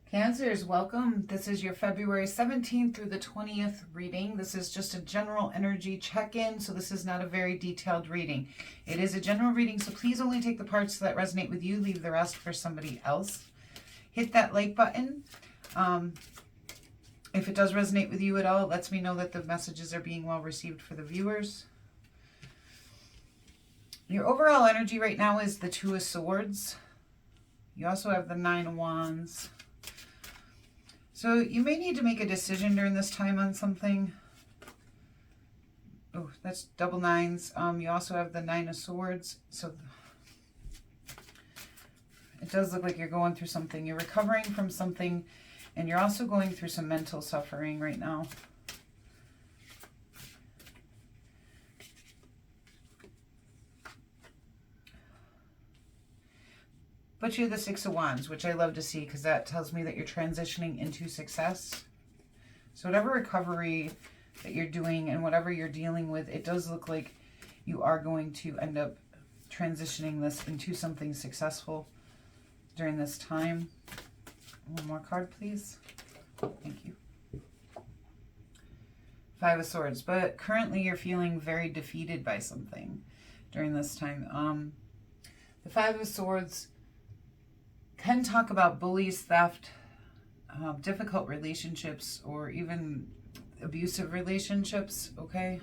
Cancers, welcome. This is your February 17th through the 20th reading. This is just a general energy check-in, so this is not a very detailed reading. It is a general reading, so please only take the parts that resonate with you. Leave the rest for somebody else. Hit that like button. If it does resonate with you at all, it lets me know that the messages are being well received for the viewers. Your overall energy right now is the Two of Swords. You also have the Nine of Wands. So you may need to make a decision during this time on something. Oh, that's double nines. You also have the Nine of Swords. So it does look like you're going through something. You're recovering from something, and you're also going through some mental suffering right now. But you have the Six of Wands, which I love to see because that tells me that you're transitioning into success. So whatever recovery that you're doing and whatever you're dealing with, it does look like you are going to end up transitioning this into something successful during this time. One more card, please. Thank you. Five of Swords. But currently you're feeling very defeated by something during this time. The Five of Swords can talk about bullies, theft, difficult relationships, or even abusive relationships, okay?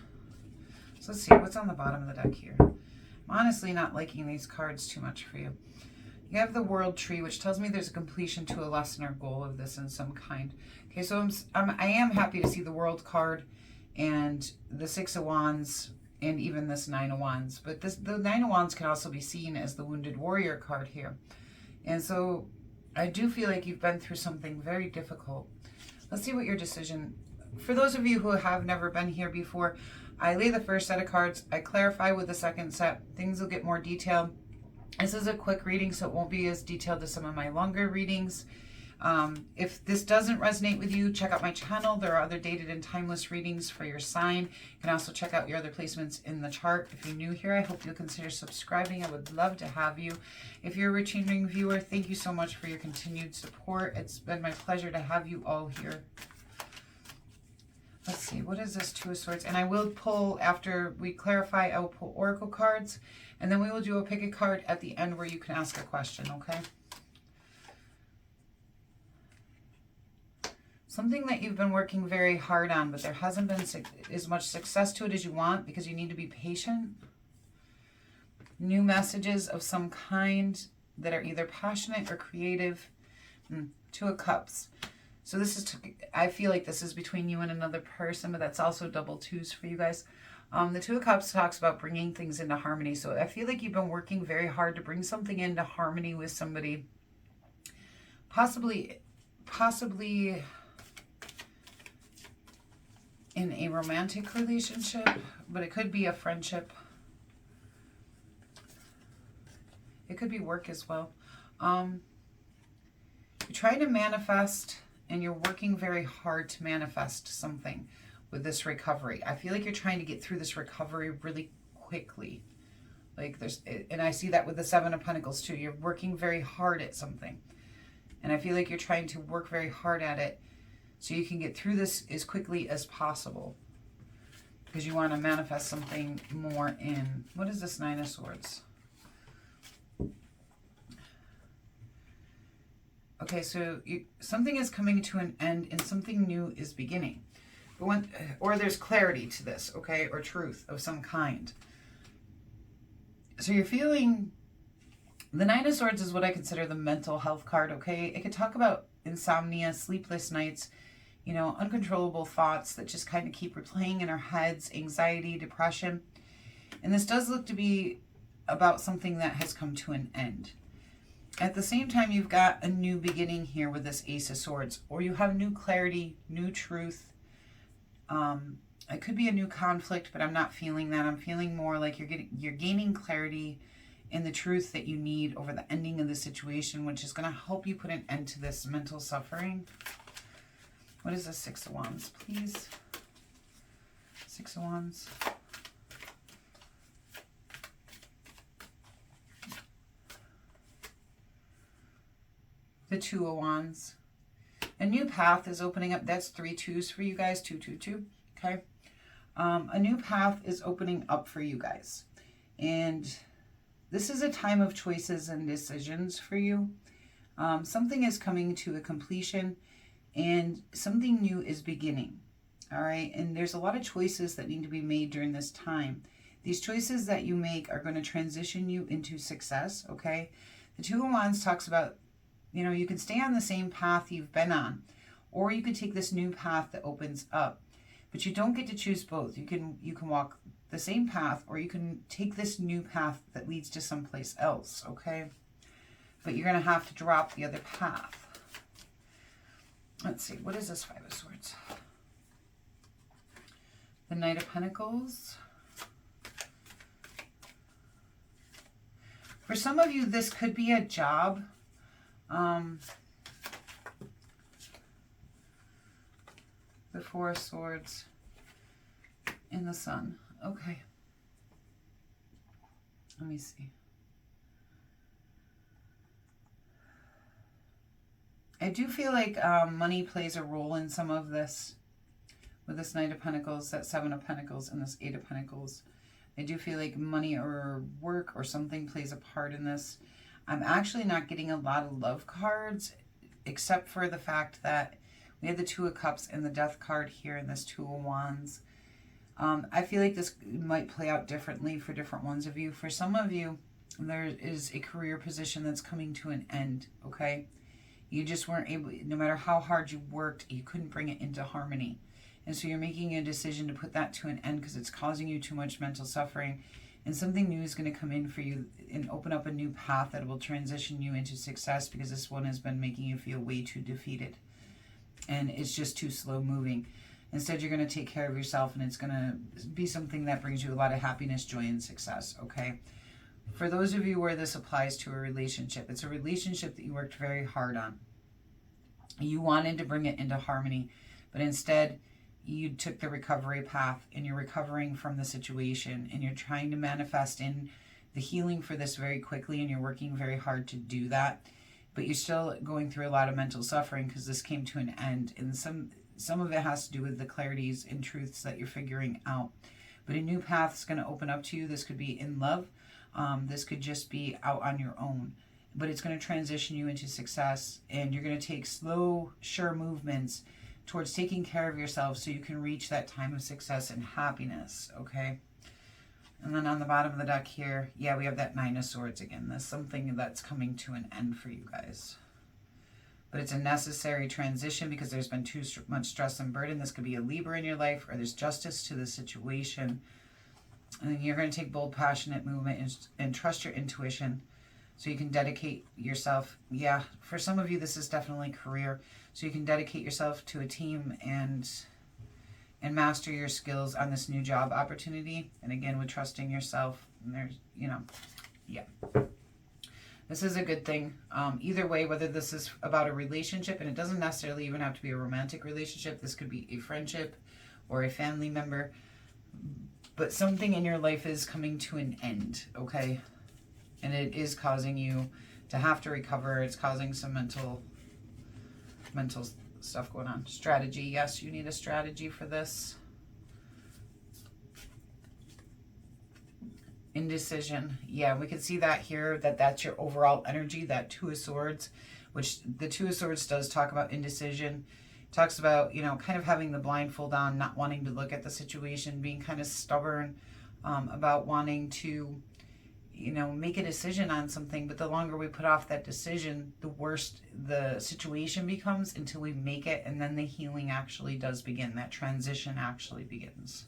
So let's see, what's on the bottom of the deck here? I'm honestly not liking these cards too much for you. You have the World Tree, which tells me there's a completion to a lesson or goal of this in some kind. Okay, so I am happy to see the World card and the Six of Wands and even this Nine of Wands. But the Nine of Wands can also be seen as the Wounded Warrior card here. And so I do feel like you've been through something very difficult. Let's see what your decision. For those of you who have never been here before, I lay the first set of cards. I clarify with the second set. Things will get more detailed. This is a quick reading, so it won't be as detailed as some of my longer readings. If this doesn't resonate with you, check out my channel. There are other dated and timeless readings for your sign. You can also check out your other placements in the chart. If you're new here, I hope you'll consider subscribing. I would love to have you. If you're a returning viewer, thank you so much for your continued support. It's been my pleasure to have you all here. Let's see, what is this Two of Swords? And I will pull, after we clarify, I will pull oracle cards, and then we will do a pick a card at the end where you can ask a question, okay? Something that you've been working very hard on, but there hasn't been as much success to it as you want because you need to be patient. New messages of some kind that are either passionate or creative. Two of Cups. So this is, I feel like this is between you and another person, but that's also double twos for you guys. The Two of Cups talks about bringing things into harmony. So I feel like you've been working very hard to bring something into harmony with somebody. Possibly in a romantic relationship, but it could be a friendship. It could be work as well. You're trying to manifest, and you're working very hard to manifest something with this recovery. I feel like you're trying to get through this recovery really quickly. Like and I see that with the Seven of Pentacles too. You're working very hard at something. And I feel like you're trying to work very hard at it so you can get through this as quickly as possible. Because you want to manifest something more in. What is this Nine of Swords? Okay, so something is coming to an end and something new is beginning. But or there's clarity to this, okay, or truth of some kind. So you're feeling, the Nine of Swords is what I consider the mental health card, okay? It could talk about insomnia, sleepless nights, you know, uncontrollable thoughts that just kind of keep replaying in our heads, anxiety, depression. And this does look to be about something that has come to an end. At the same time, you've got a new beginning here with this Ace of Swords, or you have new clarity, new truth. It could be a new conflict, but I'm not feeling that. I'm feeling more like you're gaining clarity in the truth that you need over the ending of the situation, which is going to help you put an end to this mental suffering. What is the Six of Wands, please? Six of Wands. The Two of Wands. A new path is opening up. That's 3 2s for you guys. 2 2 2. Okay. A new path is opening up for you guys. And this is a time of choices and decisions for you. Something is coming to a completion and something new is beginning. All right. And there's a lot of choices that need to be made during this time. These choices that you make are going to transition you into success. Okay. The Two of Wands talks about, you know, you can stay on the same path you've been on, or you could take this new path that opens up, but you don't get to choose both. You can walk the same path, or you can take this new path that leads to someplace else. Okay. But you're going to have to drop the other path. Let's see. What is this Five of Swords? The Knight of Pentacles. For some of you, this could be a job. The Four of Swords in the Sun. Okay. Let me see. I do feel like money plays a role in some of this. With this Knight of Pentacles, that Seven of Pentacles, and this Eight of Pentacles. I do feel like money or work or something plays a part in this. I'm actually not getting a lot of love cards, except for the fact that we have the Two of Cups and the Death card here and this Two of Wands. I feel like this might play out differently for different ones of you. For some of you, there is a career position that's coming to an end, okay? You just weren't able, no matter how hard you worked, you couldn't bring it into harmony. And so you're making a decision to put that to an end because it's causing you too much mental suffering. And something new is going to come in for you and open up a new path that will transition you into success, because this one has been making you feel way too defeated. And it's just too slow moving. Instead, you're going to take care of yourself, and it's going to be something that brings you a lot of happiness, joy, and success, okay? For those of you where this applies to a relationship, it's a relationship that you worked very hard on. You wanted to bring it into harmony, but instead you took the recovery path, and you're recovering from the situation, and you're trying to manifest in the healing for this very quickly, and you're working very hard to do that, but you're still going through a lot of mental suffering because this came to an end. And some of it has to do with the clarities and truths that you're figuring out. But a new path is going to open up to you. This could be in love. This could just be out on your own. But it's going to transition you into success, and you're going to take slow, sure movements towards taking care of yourself so you can reach that time of success and happiness, okay? And then on the bottom of the deck here, yeah, we have that Nine of Swords again. That's something that's coming to an end for you guys. But it's a necessary transition because there's been too much stress and burden. This could be a Libra in your life, or there's justice to the situation. And then you're going to take bold, passionate movement and trust your intuition so you can dedicate yourself. Yeah, for some of you, this is definitely career. So you can dedicate yourself to a team and master your skills on this new job opportunity. And again, with trusting yourself, and there's, you know, yeah. This is a good thing. Either way, whether this is about a relationship, and it doesn't necessarily even have to be a romantic relationship. This could be a friendship or a family member. But something in your life is coming to an end, okay? And it is causing you to have to recover. It's causing some mental stuff going on. Strategy. Yes, you need a strategy for this. Indecision. Yeah, we can see that here, that's your overall energy, that Two of Swords, which the Two of Swords does talk about indecision. It talks about, you know, kind of having the blindfold on, not wanting to look at the situation, being kind of stubborn about wanting to, you know, make a decision on something. But the longer we put off that decision, the worse the situation becomes until we make it, and then the healing actually does begin. That transition actually begins.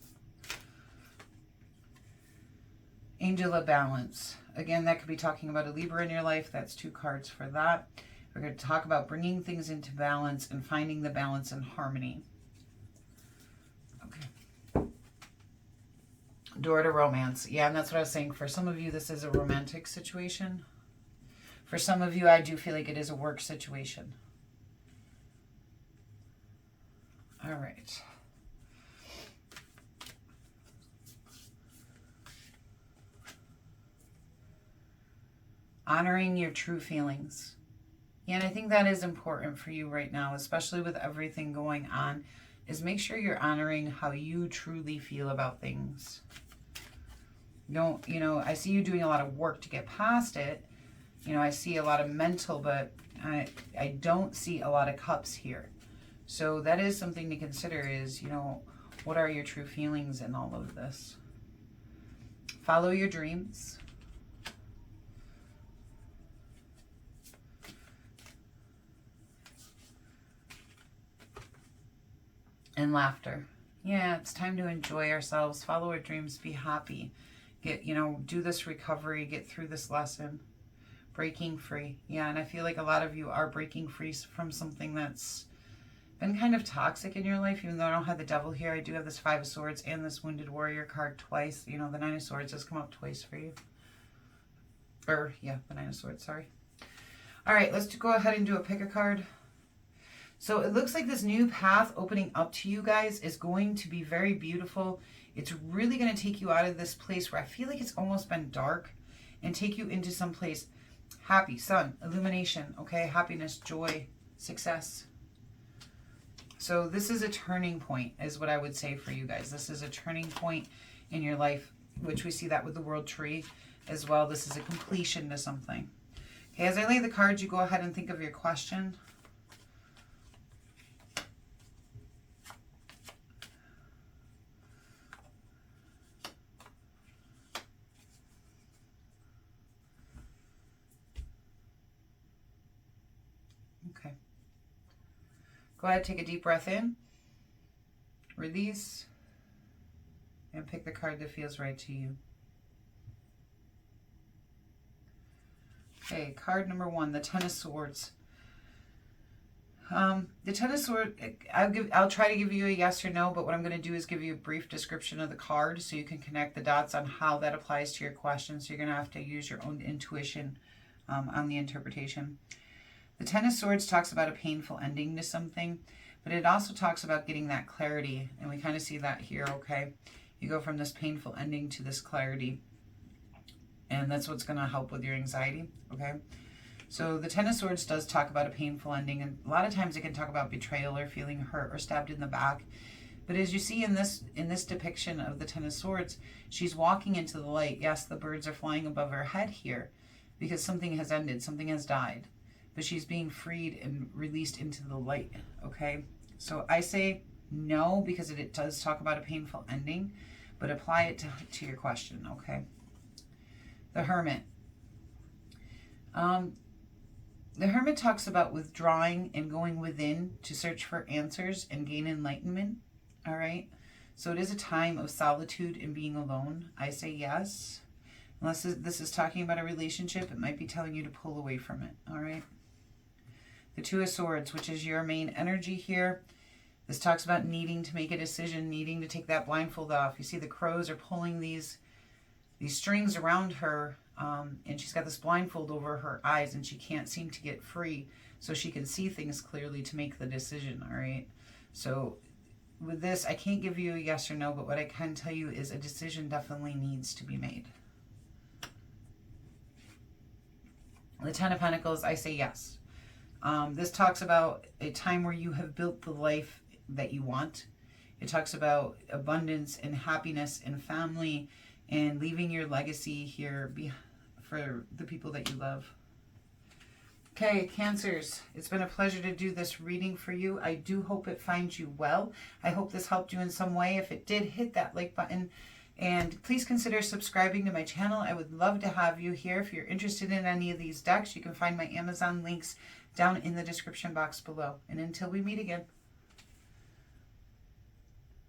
Angel of Balance. Again, that could be talking about a Libra in your life. That's 2 cards for that. We're going to talk about bringing things into balance and finding the balance and harmony. Okay. Door to Romance. Yeah, and that's what I was saying. For some of you, this is a romantic situation. For some of you, I do feel like it is a work situation. All right. Honoring your true feelings. Yeah, and I think that is important for you right now, especially with everything going on, is make sure you're honoring how you truly feel about things. Don't, you know, I see you doing a lot of work to get past it. You know, I see a lot of mental, but I don't see a lot of cups here. So that is something to consider is, you know, what are your true feelings in all of this? Follow your dreams. And laughter. Yeah, it's time to enjoy ourselves, follow our dreams, be happy. Get, you know, do this recovery, get through this lesson. Breaking free. Yeah, and I feel like a lot of you are breaking free from something that's been kind of toxic in your life. Even though I don't have the devil here, I do have this Five of Swords and this Wounded Warrior card twice. You know, the Nine of Swords has come up twice for you. Or, yeah, the Nine of Swords, sorry. All right, let's go ahead and do a pick a card. So it looks like this new path opening up to you guys is going to be very beautiful. It's really going to take you out of this place where I feel like it's almost been dark and take you into some place happy, sun, illumination, okay? Happiness, joy, success. So this is a turning point is what I would say for you guys. This is a turning point in your life, which we see that with the World Tree as well. This is a completion to something. Okay, as I lay the cards, you go ahead and think of your question. Okay. Go ahead, take a deep breath in, release, and pick the card that feels right to you. Okay, card number 1, the Ten of Swords. The Ten of Swords, I'll try to give you a yes or no, but what I'm going to do is give you a brief description of the card so you can connect the dots on how that applies to your question. So you're going to have to use your own intuition on the interpretation. The Ten of Swords talks about a painful ending to something, but it also talks about getting that clarity, and we kind of see that here, okay? You go from this painful ending to this clarity, and that's what's going to help with your anxiety, okay? So the Ten of Swords does talk about a painful ending, and a lot of times it can talk about betrayal or feeling hurt or stabbed in the back. But as you see in this depiction of the Ten of Swords, she's walking into the light. Yes, the birds are flying above her head here because something has ended, something has died. But she's being freed and released into the light, okay? So I say no because it does talk about a painful ending, but apply it to your question, okay? The Hermit. The Hermit talks about withdrawing and going within to search for answers and gain enlightenment, all right? So it is a time of solitude and being alone. I say yes. Unless this is talking about a relationship, it might be telling you to pull away from it, all right? The Two of Swords, which is your main energy here. This talks about needing to make a decision, needing to take that blindfold off. You see the crows are pulling these strings around her, and she's got this blindfold over her eyes, and she can't seem to get free so she can see things clearly to make the decision, all right? So with this, I can't give you a yes or no, but what I can tell you is a decision definitely needs to be made. The Ten of Pentacles, I say yes. This talks about a time where you have built the life that you want. It talks about abundance and happiness and family and leaving your legacy here for the people that you love. Okay, Cancers, it's been a pleasure to do this reading for you. I do hope it finds you well. I hope this helped you in some way. If it did, hit that like button. And please consider subscribing to my channel. I would love to have you here. If you're interested in any of these decks, you can find my Amazon links down in the description box below. And until we meet again,